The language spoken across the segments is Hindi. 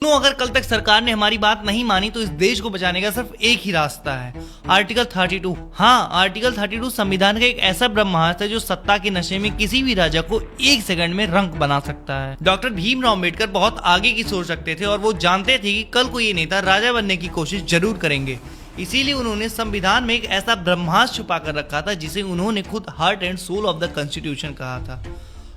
अगर कल तक सरकार ने हमारी बात नहीं मानी तो इस देश को बचाने का सिर्फ एक ही रास्ता है, आर्टिकल 32। हाँ, आर्टिकल 32 संविधान का एक ऐसा ब्रह्मास्त्र है जो सत्ता के नशे में किसी भी राजा को एक सेकंड में रंक बना सकता है। डॉक्टर भीमराव अम्बेडकर बहुत आगे की सोच रखते थे और वो जानते थे कि कल को ये नेता राजा बनने की कोशिश जरूर करेंगे। इसीलिए उन्होंने संविधान में एक ऐसा ब्रह्मास्त्र छुपा कर रखा था जिसे उन्होंने खुद heart and soul of the constitution कहा था,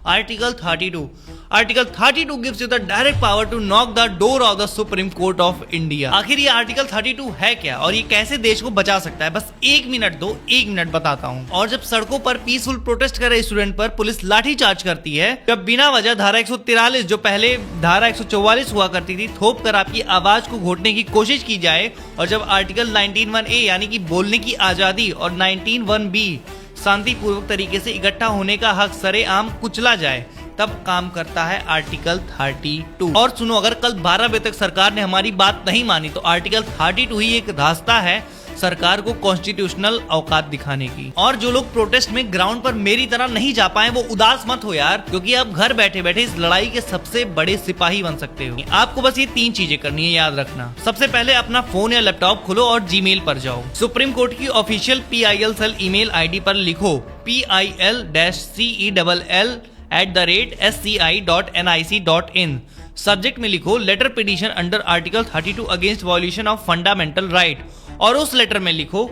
article 32। Article 32 gives you the direct power to knock the door of the Supreme Court of India। आखिर ये आर्टिकल 32 है क्या और ये कैसे देश को बचा सकता है? बस एक मिनट दो, एक मिनट बताता हूँ। और जब सड़कों पर पीसफुल प्रोटेस्ट कर रहे स्टूडेंट पर पुलिस लाठी चार्ज करती है, जब बिना वजह धारा 143 जो पहले धारा 144 हुआ करती थी थोप कर आपकी आवाज को घोटने की कोशिश की जाए, और जब आर्टिकल 19(1)(a) यानी कि बोलने की आजादी और 19(1)(b) शांतिपूर्वक तरीके से इकट्ठा होने का हक सरेआम कुचला जाए, तब काम करता है आर्टिकल 32। और सुनो, अगर कल 12 बजे तक सरकार ने हमारी बात नहीं मानी तो आर्टिकल 32 ही एक रास्ता है सरकार को कॉन्स्टिट्यूशनल औकात दिखाने की। और जो लोग प्रोटेस्ट में ग्राउंड पर मेरी तरह नहीं जा पाए वो उदास मत हो यार, क्योंकि आप घर बैठे बैठे इस लड़ाई के सबसे बड़े सिपाही बन सकते हो। आपको बस ये 3 चीजें करनी है, याद रखना। सबसे पहले अपना फोन या लैपटॉप खोलो और जीमेल पर जाओ। सुप्रीम कोर्ट की official PIL cell email ID पर लिखो PIL-CELL@sci.nic.in। सब्जेक्ट में लिखो letter petition under article 32 against violation of fundamental right, और उस लेटर में लिखो,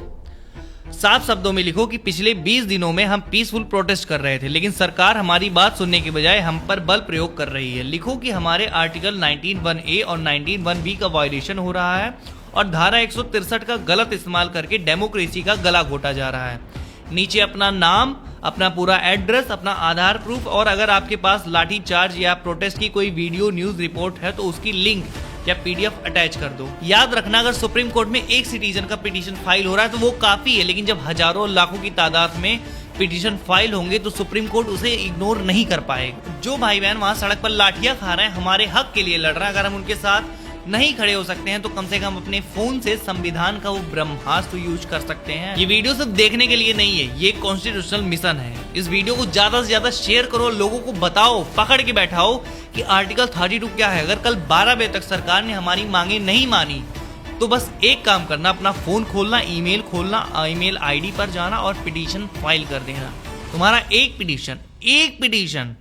साफ शब्दों में लिखो कि पिछले 20 दिनों में हम पीसफुल प्रोटेस्ट कर रहे थे, लेकिन सरकार हमारी बात सुनने के बजाय हम पर बल प्रयोग कर रही है। लिखो कि हमारे आर्टिकल 19(1)(a) और 19(1)(b) का वायलेशन हो रहा है और धारा 163 का गलत इस्तेमाल करके डेमोक्रेसी का गला घोटा जा रहा है। नीचे अपना नाम, अपना पूरा एड्रेस, अपना आधार प्रूफ, और अगर आपके पास लाठी चार्ज या प्रोटेस्ट की कोई वीडियो न्यूज रिपोर्ट है तो उसकी लिंक या PDF अटैच कर दो। याद रखना, अगर सुप्रीम कोर्ट में एक सिटीजन का पिटीशन फाइल हो रहा है तो वो काफी है, लेकिन जब हजारों लाखों की तादाद में पिटीशन फाइल होंगे तो सुप्रीम कोर्ट उसे इग्नोर नहीं कर पाएगा। जो भाई बहन वहां सड़क पर लाठियां खा रहे हैं, हमारे हक के लिए लड़ रहे हैं, अगर हम उनके साथ नहीं खड़े हो सकते हैं तो कम से कम अपने फोन से संविधान का वो ब्रह्मास्त्र यूज कर सकते हैं। ये वीडियो सिर्फ देखने के लिए नहीं है, ये कॉन्स्टिट्यूशनल मिशन है। इस वीडियो को ज्यादा से ज्यादा शेयर करो, लोगों को बताओ, पकड़ के बैठाओ कि आर्टिकल 32 क्या है। अगर कल 12 बजे तक सरकार ने हमारी मांगे नहीं मानी तो बस एक काम करना, अपना फोन खोलना, ईमेल खोलना, ईमेल ID पर जाना और पिटीशन फाइल कर देना। तुम्हारा एक पिटीशन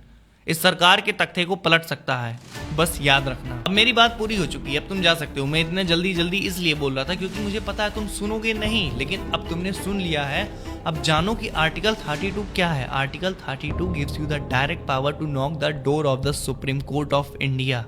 इस सरकार के तख्ते को पलट सकता है, बस याद रखना। अब मेरी बात पूरी हो चुकी है, अब तुम जा सकते हो। मैं इतने जल्दी इसलिए बोल रहा था क्योंकि मुझे पता है तुम सुनोगे नहीं, लेकिन अब तुमने सुन लिया है। अब जानो कि आर्टिकल 32 क्या है। Article 32 gives you the direct power to knock the door of the Supreme Court of India.